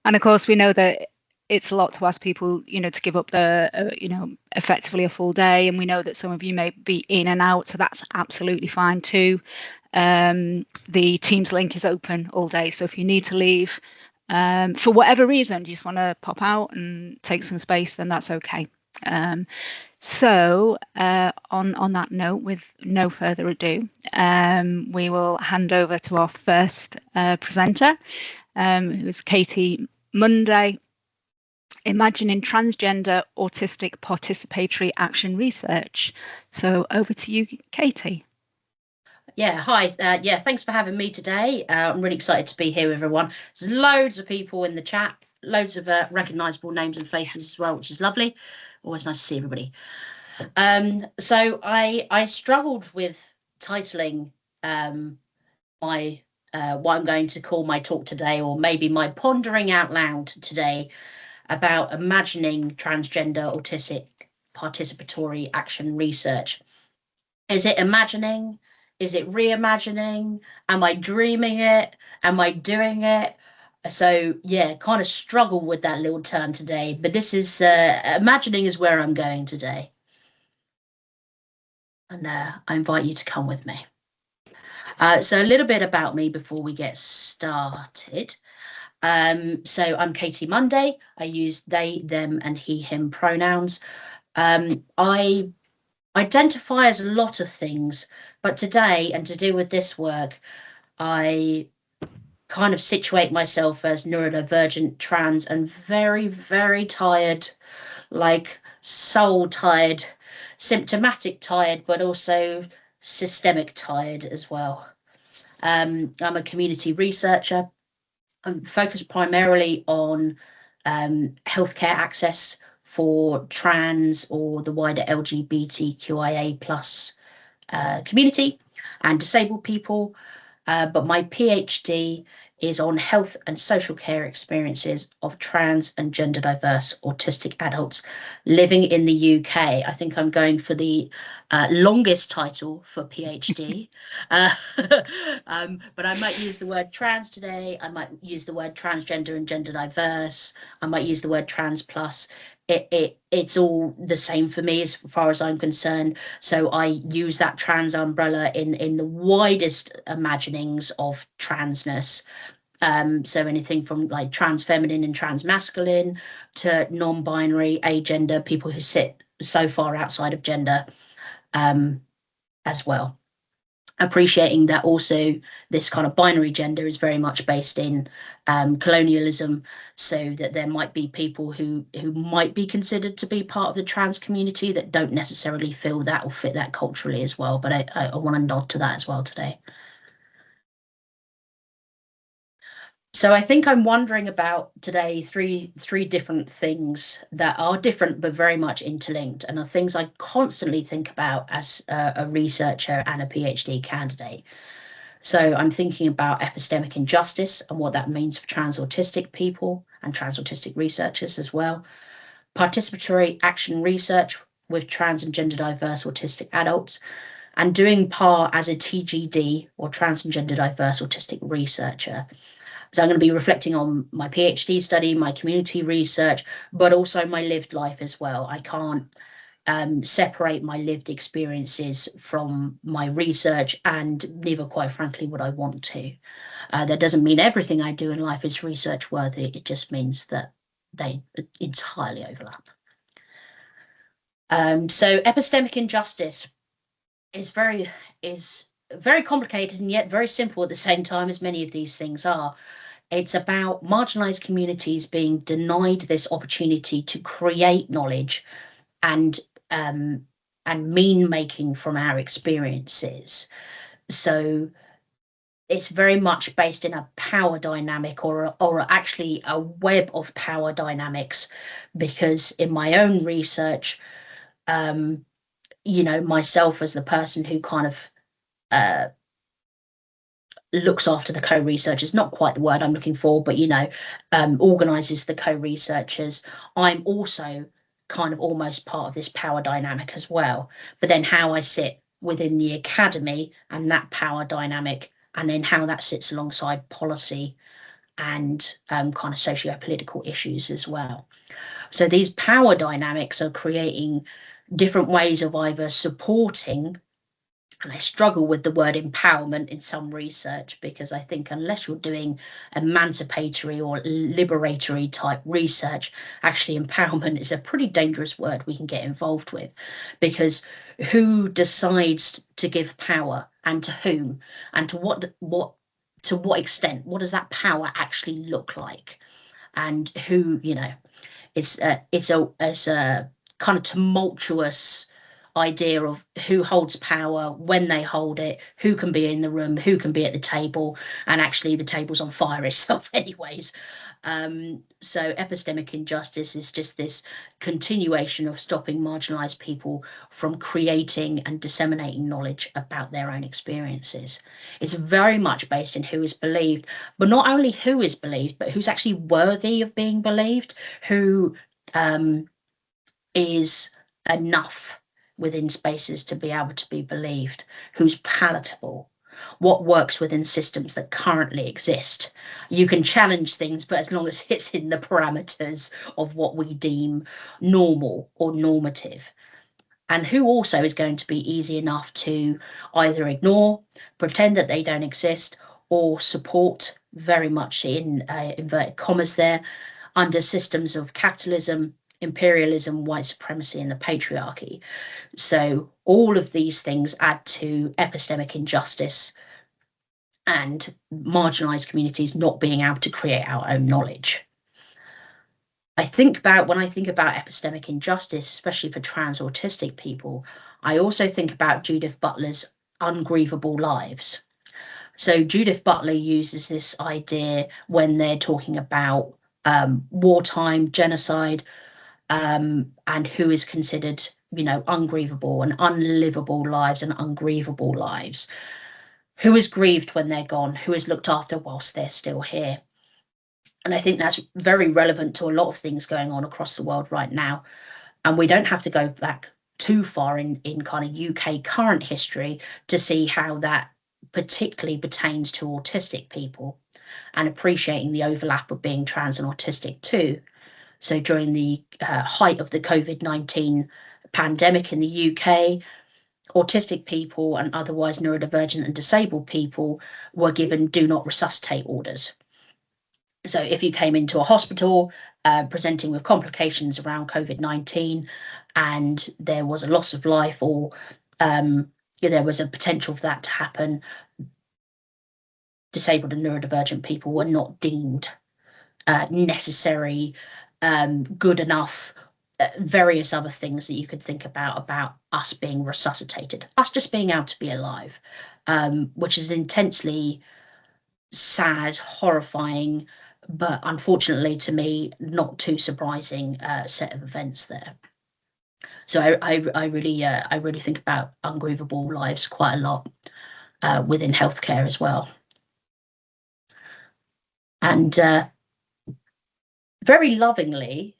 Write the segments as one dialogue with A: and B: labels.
A: And of course, we know that it's a lot to ask people, to give up effectively a full day. And we know that some of you may be in and out, so that's absolutely fine too. The Teams link is open all day. So if you need to leave for whatever reason, you just want to pop out and take some space, then that's okay. So on that note, with no further ado, we will hand over to our first presenter, who's Katie Munday, Imagining Transgender Autistic Participatory Action Research. So over to you, Katie.
B: Yeah, hi. Yeah, thanks for having me today. I'm really excited to be here with everyone. There's loads of people in the chat, loads of recognisable names and faces as well, which is lovely. Always nice to see everybody. So I struggled with titling my what I'm going to call my talk today, or maybe my pondering out loud today, about imagining transgender autistic participatory action research. Is it imagining? Is it reimagining? Am I dreaming it? Am I doing it? So yeah, kind of struggle with that little term today, but this is imagining is where I'm going today. And I invite you to come with me. So a little bit about me before we get started. So I'm Katie Munday. I use they, them, and he, him pronouns. I identify as a lot of things, but today, and to do with this work, I kind of situate myself as neurodivergent, trans, and very, very tired, like soul tired, symptomatic tired, but also systemic tired as well. I'm a community researcher. I'm focused primarily on healthcare access for trans or the wider LGBTQIA plus community and disabled people. But my PhD is on health and social care experiences of trans and gender diverse autistic adults living in the UK. I think I'm going for the longest title for PhD. But I might use the word trans today. I might use the word transgender and gender diverse. I might use the word trans plus. It's all the same for me as far as I'm concerned. So I use that trans umbrella in the widest imaginings of transness. So anything from like trans feminine and trans masculine to non-binary, agender, people who sit so far outside of gender as well. Appreciating that also this kind of binary gender is very much based in colonialism, so that there might be people who might be considered to be part of the trans community that don't necessarily feel that or fit that culturally as well. But I want to nod to that as well today. So I think I'm wondering about today three different things that are different but very much interlinked, and are things I constantly think about as a researcher and a PhD candidate. So I'm thinking about epistemic injustice and what that means for trans autistic people and trans autistic researchers as well. Participatory action research with trans and gender diverse autistic adults, and doing PAR as a TGD or trans and gender diverse autistic researcher. So I'm going to be reflecting on my PhD study, my community research, but also my lived life as well. I can't separate my lived experiences from my research, and neither, quite frankly, would I want to. That doesn't mean everything I do in life is research worthy. It just means that they entirely overlap. So epistemic injustice is very complicated and yet very simple at the same time, as many of these things are. It's about marginalized communities being denied this opportunity to create knowledge and mean making from our experiences. So it's very much based in a power dynamic, or actually a web of power dynamics, because in my own research, myself as the person who kind of looks after the co-researchers, not quite the word I'm looking for, but organizes the co-researchers, I'm also kind of almost part of this power dynamic as well. But then how I sit within the academy and that power dynamic, and then how that sits alongside policy and kind of socio-political issues as well. So these power dynamics are creating different ways of either supporting, and I struggle with the word empowerment in some research, because I think unless you're doing emancipatory or liberatory type research, actually empowerment is a pretty dangerous word we can get involved with, because who decides to give power, and to whom, and to what extent? What does that power actually look like? And who, it's a kind of tumultuous idea of who holds power, when they hold it, who can be in the room, who can be at the table, and actually the table's on fire itself anyways. So epistemic injustice is just this continuation of stopping marginalized people from creating and disseminating knowledge about their own experiences. It's very much based in who is believed, but not only who is believed, but who's actually worthy of being believed, who is enough within spaces to be able to be believed, who's palatable, what works within systems that currently exist. You can challenge things, but as long as it's in the parameters of what we deem normal or normative. And who also is going to be easy enough to either ignore, pretend that they don't exist, or support, very much in inverted commas there, under systems of capitalism, imperialism, white supremacy, and the patriarchy. So all of these things add to epistemic injustice and marginalized communities not being able to create our own knowledge. When I think about epistemic injustice, especially for trans autistic people, I also think about Judith Butler's Ungrievable Lives. So Judith Butler uses this idea when they're talking about wartime, genocide, and who is considered, ungrievable and unlivable lives and ungrievable lives. Who is grieved when they're gone? Who is looked after whilst they're still here? And I think that's very relevant to a lot of things going on across the world right now. And we don't have to go back too far in kind of UK current history to see how that particularly pertains to autistic people, and appreciating the overlap of being trans and autistic too. So during the height of the COVID-19 pandemic in the UK, autistic people and otherwise neurodivergent and disabled people were given do not resuscitate orders. So if you came into a hospital presenting with complications around COVID-19 and there was a loss of life, or there was a potential for that to happen, disabled and neurodivergent people were not deemed necessary, good enough, various other things that you could think about us being resuscitated, us just being able to be alive, which is an intensely sad, horrifying, but unfortunately to me not too surprising set of events there. So I really think about Ungrievable Lives quite a lot within healthcare as well. And very lovingly,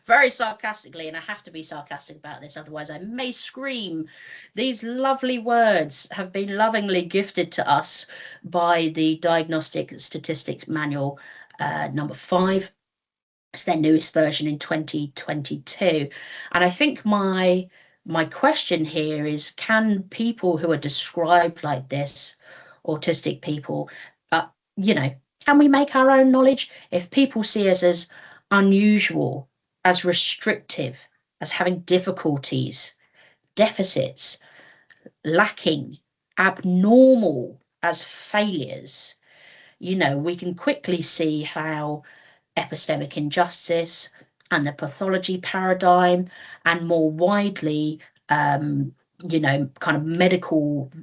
B: very sarcastically, and I have to be sarcastic about this, otherwise I may scream, these lovely words have been lovingly gifted to us by the Diagnostic Statistics Manual number 5. It's their newest version in 2022. And I think my question here is, can people who are described like this, autistic people, can we make our own knowledge? If people see us as unusual, as restrictive, as having difficulties, deficits, lacking, abnormal, as failures, we can quickly see how epistemic injustice and the pathology paradigm, and more widely, kind of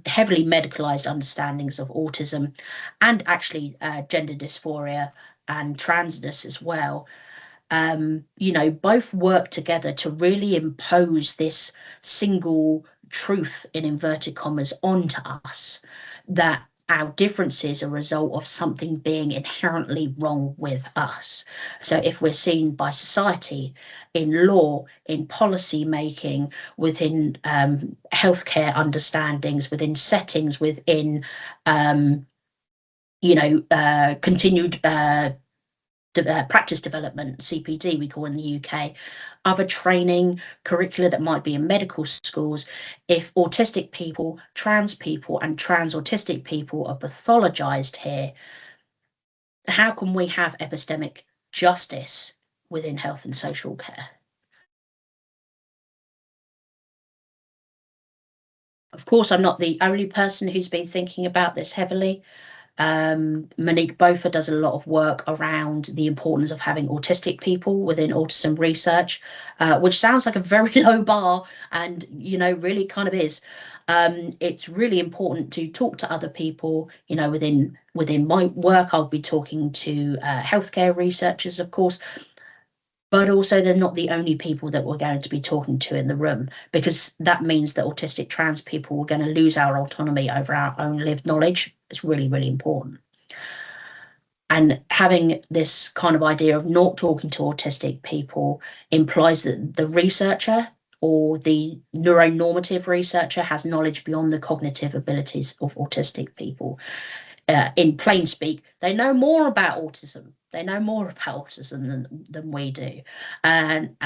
B: heavily medicalized understandings of autism, and actually gender dysphoria and transness as well, both work together to really impose this single truth, in inverted commas, onto us, that our differences are a result of something being inherently wrong with us. So if we're seen by society, in law, in policy making, within healthcare understandings, within settings, within continued practice development, CPD we call in the UK, other training curricula that might be in medical schools. If autistic people, trans people and trans autistic people are pathologized here, how can we have epistemic justice within health and social care? Of course, I'm not the only person who's been thinking about this heavily. Monique Bofa does a lot of work around the importance of having autistic people within autism research, which sounds like a very low bar, and really kind of is. It's really important to talk to other people. Within my work, I'll be talking to healthcare researchers, of course, but also they're not the only people that we're going to be talking to in the room, because that means that autistic trans people are going to lose our autonomy over our own lived knowledge. It's really, really important. And having this kind of idea of not talking to autistic people implies that the researcher or the neuronormative researcher has knowledge beyond the cognitive abilities of autistic people. In plain speak, they know more about autism. They know more about autism than we do. And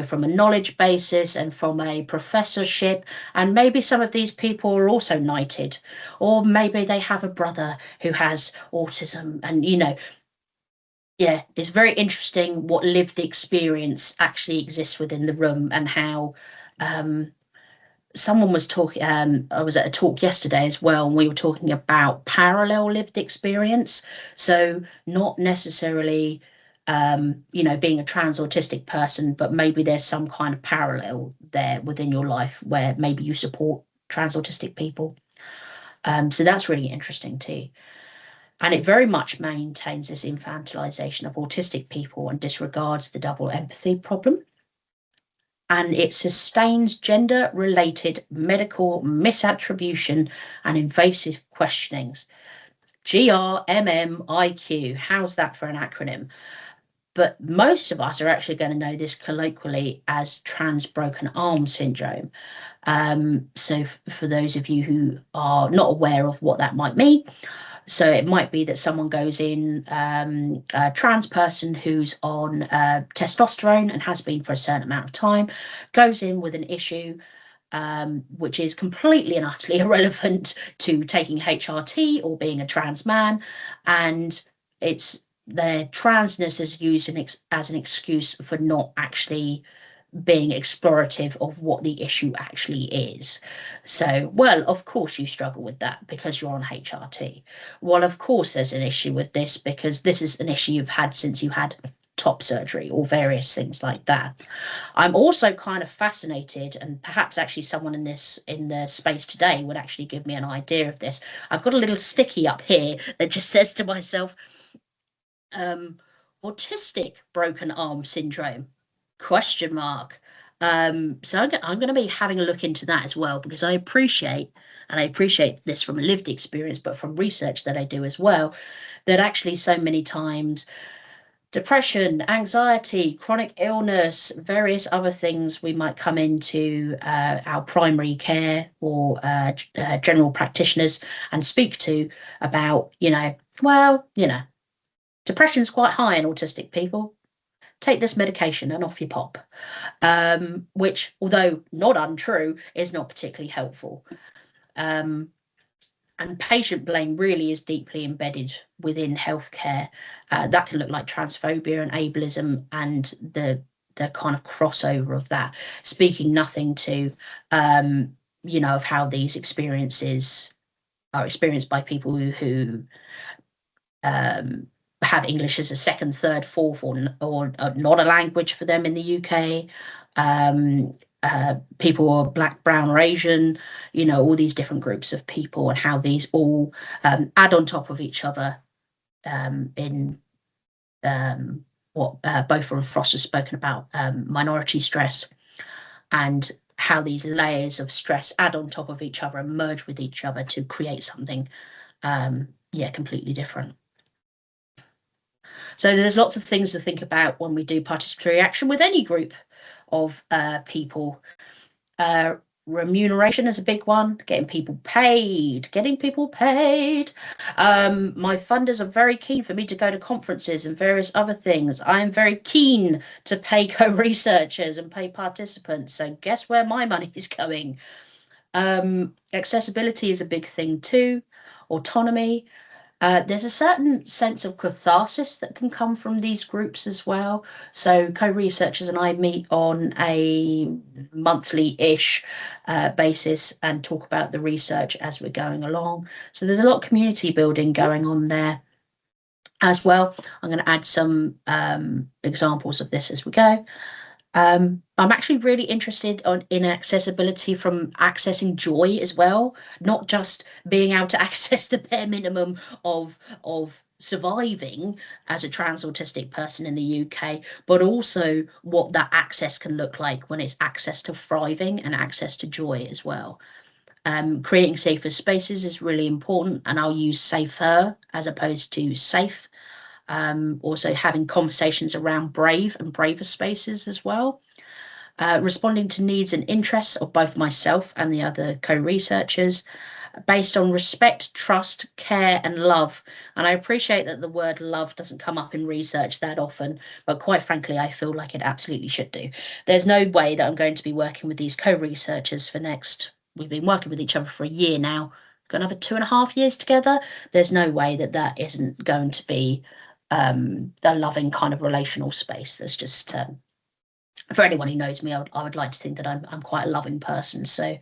B: from a knowledge basis and from a professorship, and maybe some of these people are also knighted, or maybe they have a brother who has autism, and yeah, it's very interesting what lived experience actually exists within the room, and how someone was talking, I was at a talk yesterday as well, and we were talking about parallel lived experience. So not necessarily, being a trans autistic person, but maybe there's some kind of parallel there within your life where maybe you support trans autistic people. So that's really interesting too. And it very much maintains this infantilization of autistic people and disregards the double empathy problem. And it sustains gender-related medical misattribution and invasive questionings. GRMMIQ, how's that for an acronym? But most of us are actually going to know this colloquially as trans broken arm syndrome. So for those of you who are not aware of what that might mean, so it might be that someone goes in, a trans person who's on testosterone and has been for a certain amount of time, goes in with an issue which is completely and utterly irrelevant to taking HRT or being a trans man, and their transness is used as an excuse for not actually being explorative of what the issue actually is. So, well, of course you struggle with that because you're on HRT. Well, of course there's an issue with this because this is an issue you've had since you had top surgery or various things like that. I'm also kind of fascinated, and perhaps actually someone in the space today would actually give me an idea of this. I've got a little sticky up here that just says to myself, autistic broken arm syndrome ? So I'm going to be having a look into that as well, because I appreciate this from a lived experience, but from research that I do as well, that actually so many times depression, anxiety, chronic illness, various other things we might come into our primary care or general practitioners and speak to about, depression's quite high in autistic people. Take this medication and off you pop, which, although not untrue, is not particularly helpful. And patient blame really is deeply embedded within healthcare. That can look like transphobia and ableism and the kind of crossover of that, speaking nothing to, of how these experiences are experienced by people who have English as a second, third, fourth, or not a language for them in the UK. People who are Black, brown, or Asian, all these different groups of people, and how these all add on top of each other in what Bofa and Frost has spoken about, minority stress, and how these layers of stress add on top of each other and merge with each other to create something, completely different. So there's lots of things to think about when we do participatory action with any group of people. Remuneration is a big one, getting people paid. My funders are very keen for me to go to conferences and various other things. I am very keen to pay co-researchers and pay participants. So guess where my money is going? Accessibility is a big thing too. Autonomy. There's a certain sense of catharsis that can come from these groups as well. So co-researchers and I meet on a monthly-ish basis and talk about the research as we're going along. So there's a lot of community building going on there as well. I'm going to add some examples of this as we go. I'm actually really interested in accessibility from accessing joy as well, not just being able to access the bare minimum of surviving as a trans autistic person in the UK, but also what that access can look like when it's access to thriving and access to joy as well. Creating safer spaces is really important, and I'll use safer as opposed to safe. Also having conversations around brave and braver spaces as well. Responding to needs and interests of both myself and the other co-researchers based on respect, trust, care and love. And I appreciate that the word love doesn't come up in research that often, but quite frankly, I feel like it absolutely should do. There's no way that I'm going to be working with these co-researchers for we've been working with each other for a year now, gonna have 2.5 years together. There's no way that that isn't going to be a loving kind of relational space. That's just for anyone who knows me, I would like to think that I'm quite a loving person. So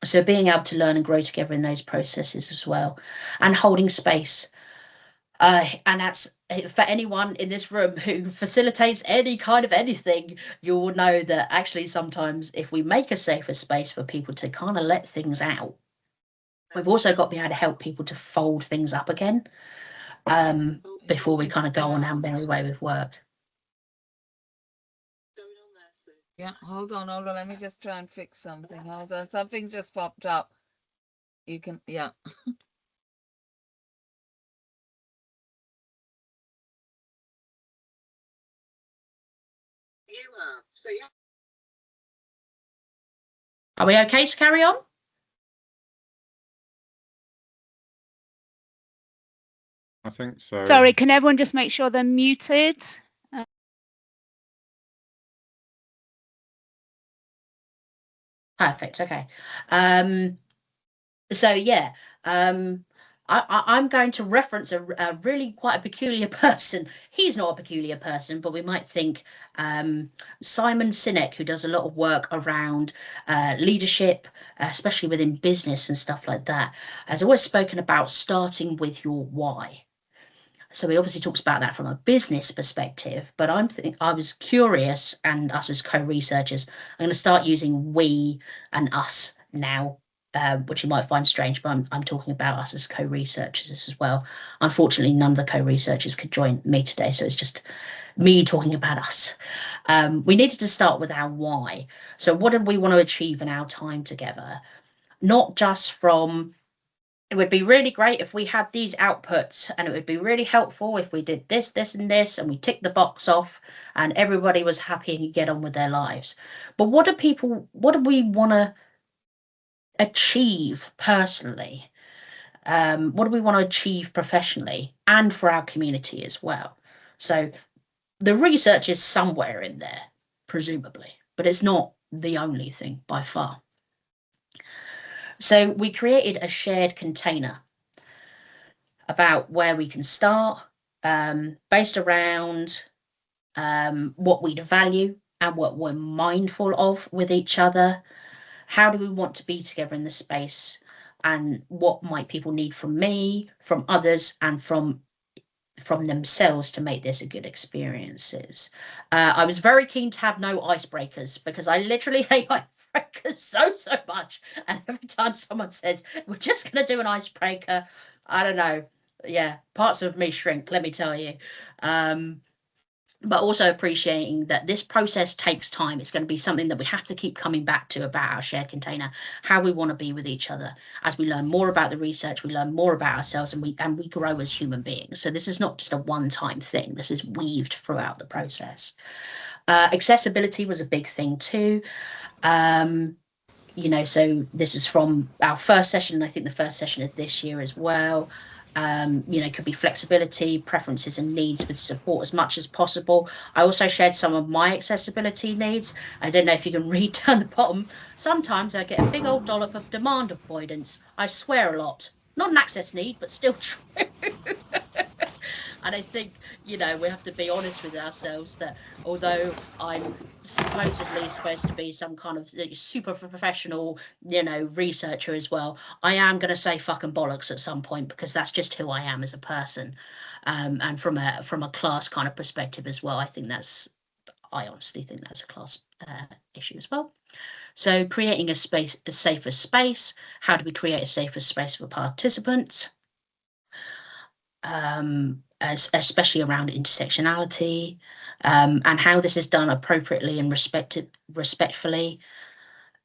B: so being able to learn and grow together in those processes as well, and holding space. And that's for anyone in this room who facilitates any kind of anything, you will know that actually sometimes if we make a safer space for people to kind of let things out, we've also got to be able to help people to fold things up again before we kind of go on our merry way with work.
C: Yeah, hold on. Let me just try and fix something. Hold on, something just popped up. You can, yeah.
B: Are we okay to carry on?
D: I think so.
A: Sorry, can everyone just make sure they're muted?
B: Perfect. Okay. So yeah, I'm going to reference a really quite a peculiar person. He's not a peculiar person, but we might think Simon Sinek, who does a lot of work around leadership, especially within business and stuff like that, has always spoken about starting with your why. So he obviously talks about that from a business perspective, but I was curious, and us as co-researchers, I'm going to start using we and us now, which you might find strange, but I'm talking about us as co-researchers as well. Unfortunately, none of the co-researchers could join me today, so it's just me talking about us. We needed to start with our why. So what did we want to achieve in our time together? Not just from, it would be really great if we had these outputs, and it would be really helpful if we did this, this, and this, and we ticked the box off and everybody was happy and could get on with their lives. But what do we want to achieve personally? What do we want to achieve professionally and for our community as well? So the research is somewhere in there, presumably, but it's not the only thing by far. So we created a shared container about where we can start, based around what we value and what we're mindful of with each other. How do we want to be together in the space, and what might people need from me, from others, and from themselves to make this a good experiences. I was very keen to have no icebreakers, because I literally hate icebreakers so much, and every time someone says we're just going to do an icebreaker, I don't know, yeah, parts of me shrink, let me tell you. But also appreciating that this process takes time. It's going to be something that we have to keep coming back to about our shared container, how we want to be with each other. As we learn more about the research, we learn more about ourselves, and we grow as human beings. So this is not just a one-time thing. This is weaved throughout the process. Accessibility was a big thing too. you know, so this is from our first session, and I think the first session of this year as well. You know, could be flexibility, preferences and needs with support as much as possible. I also shared some of my accessibility needs. I don't know if you can read down the bottom. Sometimes I get a big old dollop of demand avoidance. I swear a lot. Not an access need, but still true. And I think, you know, we have to be honest with ourselves that although I'm supposedly supposed to be some kind of super professional, you know, researcher as well, I am going to say fucking bollocks at some point, because that's just who I am as a person. And from a class kind of perspective as well, I honestly think that's a class issue as well. So creating a safer space. How do we create a safer space for participants? Especially around intersectionality, and how this is done appropriately and respectfully,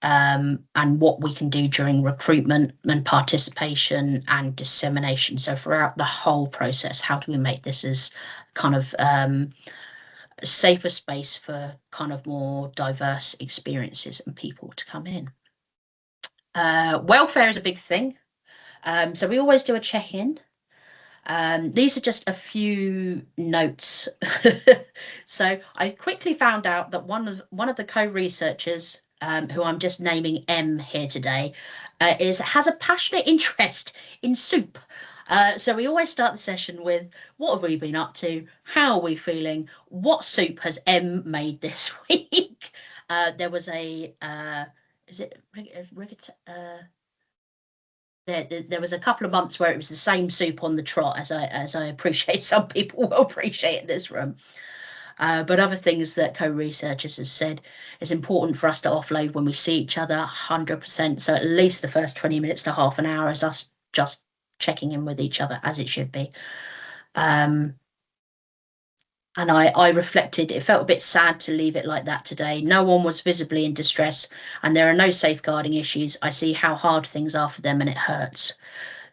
B: and what we can do during recruitment and participation and dissemination. So throughout the whole process, how do we make this as kind of a safer space for kind of more diverse experiences and people to come in. Welfare is a big thing. So we always do a check-in. These are just a few notes. So I quickly found out that one of the co-researchers, who I'm just naming M here today, has a passionate interest in soup. So we always start the session with, what have we been up to? How are we feeling? What soup has M made this week? There was a there was a couple of months where it was the same soup on the trot, as I appreciate some people will appreciate in this room. But other things that co-researchers have said, it's important for us to offload when we see each other 100%. So at least the first 20 minutes to half an hour is us just checking in with each other, as it should be. And I reflected, it felt a bit sad to leave it like that today. No one was visibly in distress and there are no safeguarding issues. I see how hard things are for them and it hurts.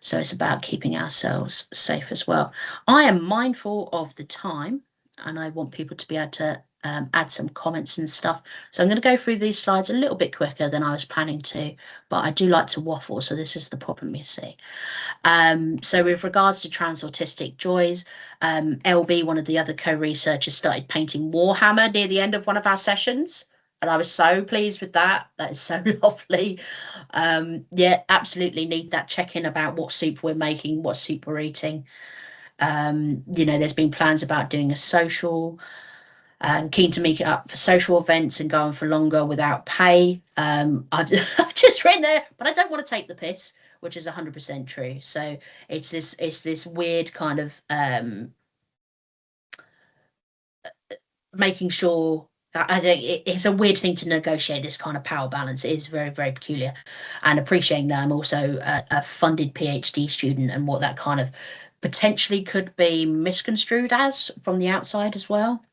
B: So it's about keeping ourselves safe as well. I am mindful of the time and I want people to be able to add some comments and stuff. So I'm going to go through these slides a little bit quicker than I was planning to, but I do like to waffle, so this is the problem you see. So with regards to trans autistic joys, LB, one of the other co-researchers, started painting Warhammer near the end of one of our sessions, and I was so pleased with that. That is so lovely. Yeah, absolutely need that check-in about what soup we're making, what soup we're eating. You know, there's been plans about doing a social, and keen to make it up for social events and going for longer without pay. I've just written there, but I don't want to take the piss, which is 100% true. So it's this weird kind of making sure that it's a weird thing to negotiate this kind of power balance. It is very, very peculiar, and appreciating that I'm also a funded PhD student and what that kind of potentially could be misconstrued as from the outside as well.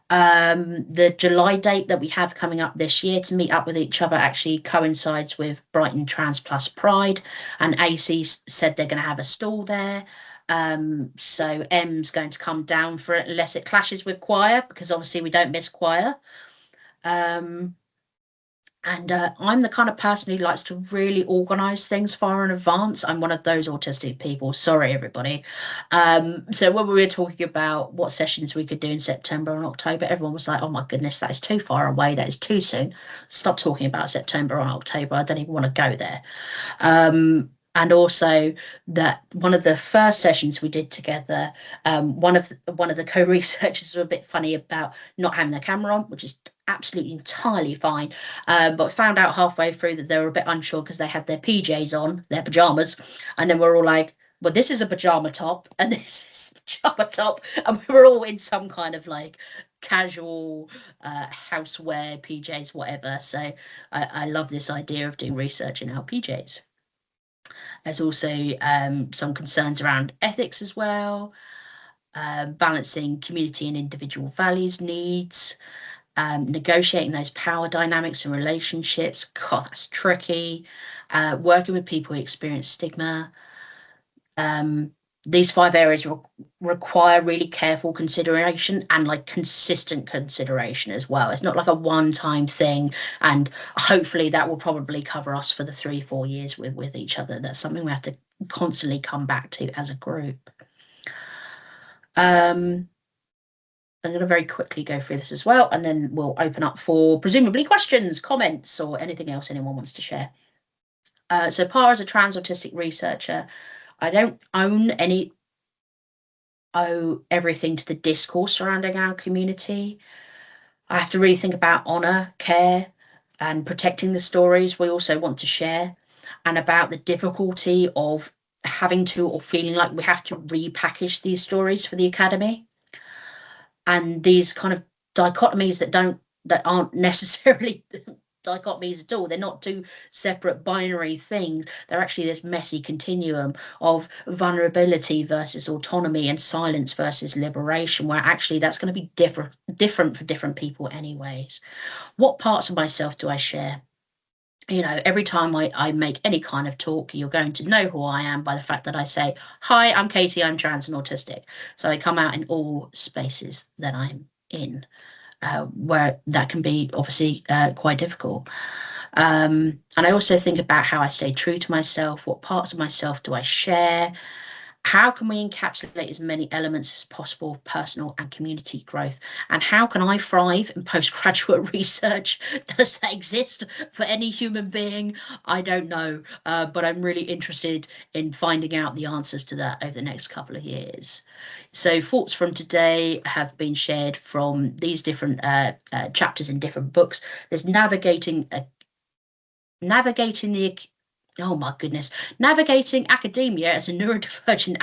B: The July date that we have coming up this year to meet up with each other actually coincides with Brighton Trans Plus Pride, and AC said they're going to have a stall there. So M's going to come down for it unless it clashes with choir, because obviously we don't miss choir. And I'm the kind of person who likes to really organise things far in advance. I'm one of those autistic people. Sorry, everybody. So when we were talking about what sessions we could do in September and October, everyone was like, oh my goodness, that is too far away. That is too soon. Stop talking about September and October. I don't even want to go there. And also that one of the first sessions we did together, one of the co-researchers was a bit funny about not having the camera on, which is absolutely entirely fine, but found out halfway through that they were a bit unsure because they had their PJs on, their pajamas, and then we're all like, well, this is a pajama top and this is a pajama top, and we were all in some kind of like casual housewear, PJs, whatever. So I love this idea of doing research in our PJs. There's also some concerns around ethics as well, balancing community and individual values needs, negotiating those power dynamics and relationships. God, that's tricky. Working with people who experience stigma. these 5 areas require really careful consideration and like consistent consideration as well. It's not like a one-time thing, and hopefully that will probably cover us for the 3-4 years with each other. That's something we have to constantly come back to as a group. I'm going to very quickly go through this as well, and then we'll open up for presumably questions, comments, or anything else anyone wants to share. So Par, as a trans autistic researcher, I don't owe everything to the discourse surrounding our community. I have to really think about honour, care, and protecting the stories we also want to share, and about the difficulty of having to or feeling like we have to repackage these stories for the Academy. And these kind of dichotomies that aren't necessarily dichotomies at all. They're not two separate binary things. They're actually this messy continuum of vulnerability versus autonomy and silence versus liberation, where actually that's going to be different for different people anyways. What parts of myself do I share? You know, every time I make any kind of talk, you're going to know who I am by the fact that I say, hi, I'm Katie, I'm trans and autistic. So I come out in all spaces that I'm in, where that can be obviously quite difficult. And I also think about how I stay true to myself. What parts of myself do I share? How can we encapsulate as many elements as possible of personal and community growth? And how can I thrive in postgraduate research? Does that exist for any human being? I don't know, but I'm really interested in finding out the answers to that over the next couple of years. So thoughts from today have been shared from these different chapters in different books. There's navigating academia as a neurodivergent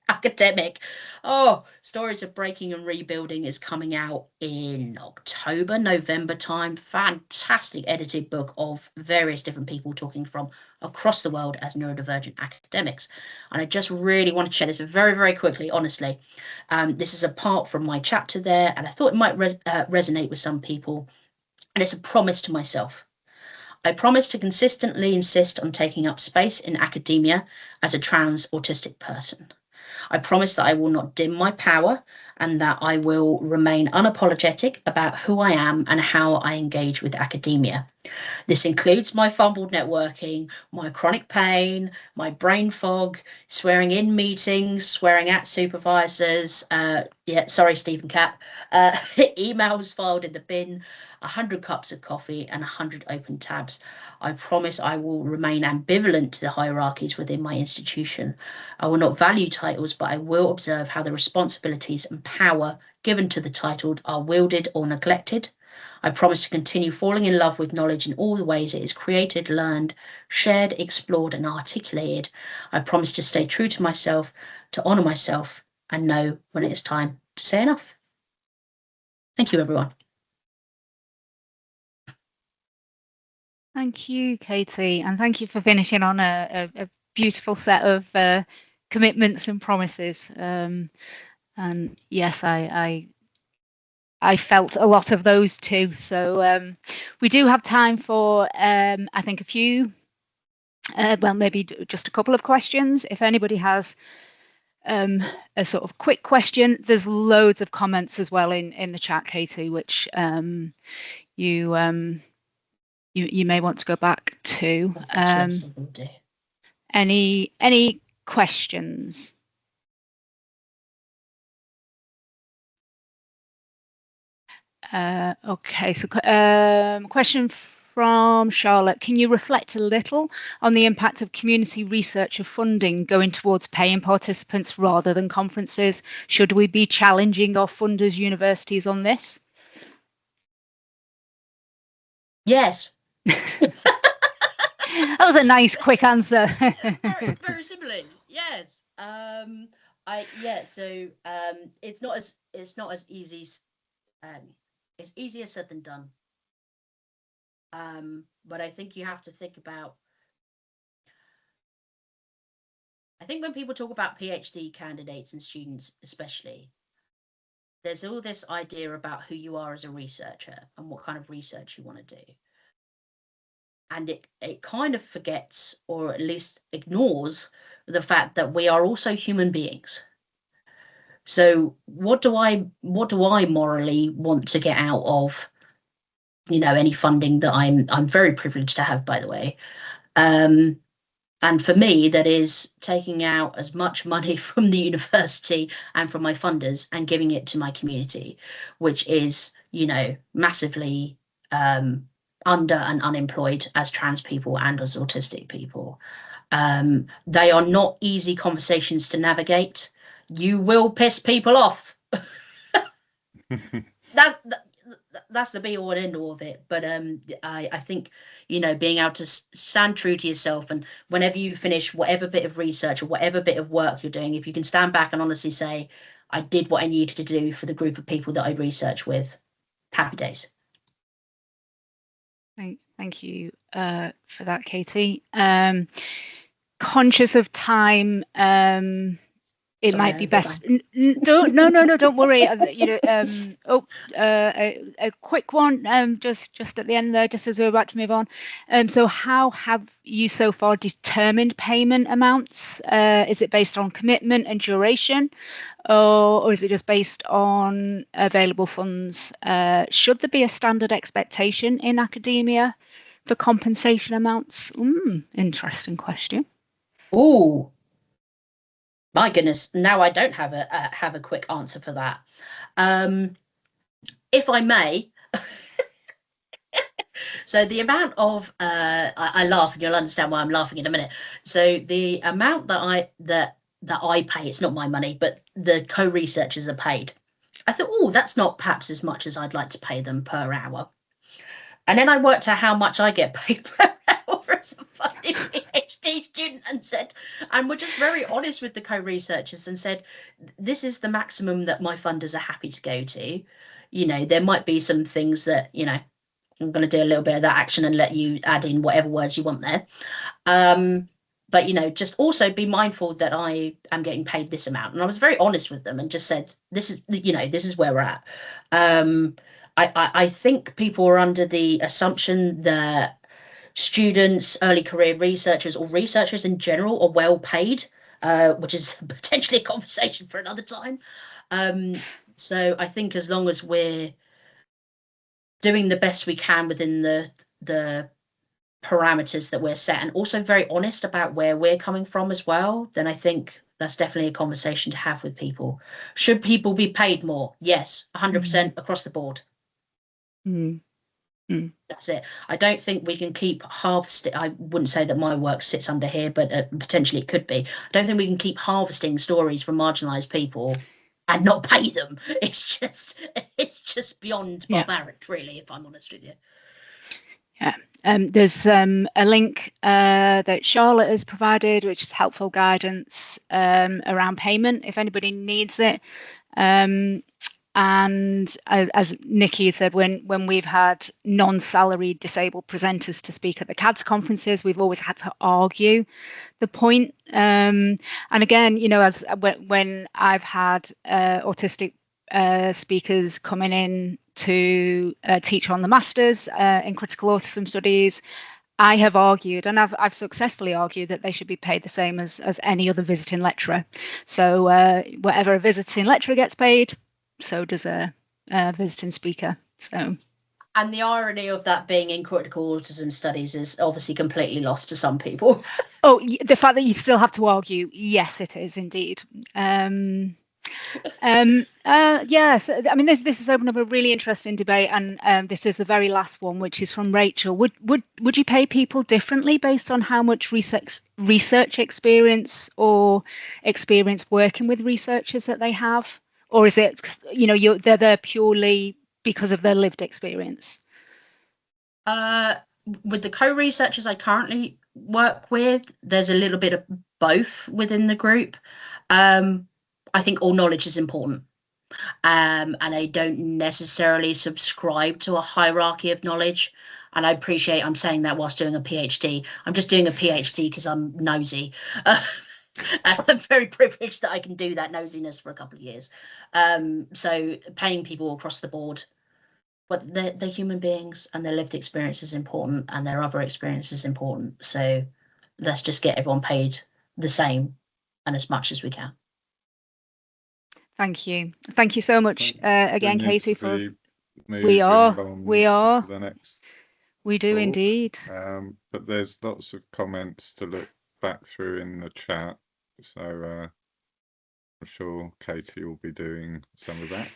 B: academic. Oh, Stories of Breaking and Rebuilding is coming out in October, November time. Fantastic edited book of various different people talking from across the world as neurodivergent academics. And I just really want to share this very, very quickly, honestly. This is apart from my chapter there, and I thought it might resonate with some people. And it's a promise to myself. I promise to consistently insist on taking up space in academia as a trans autistic person. I promise that I will not dim my power and that I will remain unapologetic about who I am and how I engage with academia. This includes my fumbled networking, my chronic pain, my brain fog, swearing in meetings, swearing at supervisors, Stephen Capp, emails filed in the bin, 100 cups of coffee and 100 open tabs. I promise I will remain ambivalent to the hierarchies within my institution. I will not value titles, but I will observe how the responsibilities and power given to the titled are wielded or neglected. I promise to continue falling in love with knowledge in all the ways it is created, learned, shared, explored, and articulated. I promise to stay true to myself, to honour myself, and know when it is time to say enough. Thank you, everyone.
A: Thank you, Katie, and thank you for finishing on a beautiful set of commitments and promises. And yes, I felt a lot of those too. So we do have time for, I think, a few, well, maybe just a couple of questions. If anybody has a sort of quick question, there's loads of comments as well in the chat, Katie, which you may want to go back to. Any questions? Okay, so question from Charlotte. Can you reflect a little on the impact of community researcher funding going towards paying participants rather than conferences? Should we be challenging our funders, universities on this?
B: Yes.
A: That was a nice, quick answer.
B: very, very simply, yes. It's not as easy. It's easier said than done. But I think you have to think about. I think when people talk about PhD candidates and students, especially, there's all this idea about who you are as a researcher and what kind of research you want to do. and it kind of forgets, or at least ignores, the fact that we are also human beings. So what do I morally want to get out of, any funding that I'm very privileged to have, by the way. And for me, that is taking out as much money from the university and from my funders and giving it to my community, which is, massively under and unemployed as trans people and as autistic people. They are not easy conversations to navigate. You will piss people off. That's the be all and end all of it. But I think, being able to stand true to yourself, and whenever you finish whatever bit of research or whatever bit of work you're doing, if you can stand back and honestly say, I did what I needed to do for the group of people that I researched with, happy days.
A: Thank you for that, Katie. Conscious of time, it might be best. Don't worry. A quick one, just at the end there, just as we're about to move on. So how have you so far determined payment amounts? Is it based on commitment and duration, or is it just based on available funds? Should there be a standard expectation in academia for compensation amounts? Interesting question.
B: Oh, my goodness, now I don't have a quick answer for that. If I may, so the amount of I laugh, and you'll understand why I'm laughing in a minute. So the amount that I pay, it's not my money, but the co-researchers are paid. I thought, oh, that's not perhaps as much as I'd like to pay them per hour. And then I worked out how much I get paid per hour as a fucking PhD student, and we're just very honest with the co-researchers and said, this is the maximum that my funders are happy to go to. There might be some things that, I'm going to do a little bit of that action and let you add in whatever words you want there. But, just also be mindful that I am getting paid this amount. And I was very honest with them and just said, this is where we're at. I think people are under the assumption that students, early career researchers, or researchers in general are well paid, which is potentially a conversation for another time. So I think as long as we're doing the best we can within the parameters that we're set, and also very honest about where we're coming from as well, then I think that's definitely a conversation to have with people. Should people be paid more? Yes, 100% across the board. That's it. I don't think we can keep harvesting. I wouldn't say that my work sits under here, but potentially it could be. I don't think we can keep harvesting stories from marginalised people and not pay them. It's just beyond barbaric, really, if I'm honest with you.
A: Yeah. There's a link that Charlotte has provided, which is helpful guidance around payment if anybody needs it. And as Nikki said, when we've had non-salaried disabled presenters to speak at the CADS conferences, we've always had to argue the point. And again, as when I've had autistic speakers coming in to teach on the masters in critical autism studies, I have argued, and I've successfully argued, that they should be paid the same as any other visiting lecturer. So whatever a visiting lecturer gets paid, so does a visiting speaker. So,
B: and the irony of that being in critical autism studies is obviously completely lost to some people.
A: Oh, the fact that you still have to argue, yes, it is indeed. Yes, I mean, this has opened up a really interesting debate, and this is the very last one, which is from Rachel. Would you pay people differently based on how much research experience or experience working with researchers that they have? Or is it, they're there purely because of their lived experience?
B: With the co-researchers I currently work with, there's a little bit of both within the group. I think all knowledge is important. And I don't necessarily subscribe to a hierarchy of knowledge. And I appreciate I'm saying that whilst doing a PhD. I'm just doing a PhD because I'm nosy. And I'm very privileged that I can do that nosiness for a couple of years. So paying people across the board but they're human beings, and their lived experience is important, and their other experience is important. So let's just get everyone paid the same and as much as we can.
A: Thank you so much again,
D: We need
A: Katie.
D: to be moving
A: we are
D: to the next
A: we do
D: talk.
A: indeed.
D: But there's lots of comments to look back through in the chat, so I'm sure Katie will be doing some of that.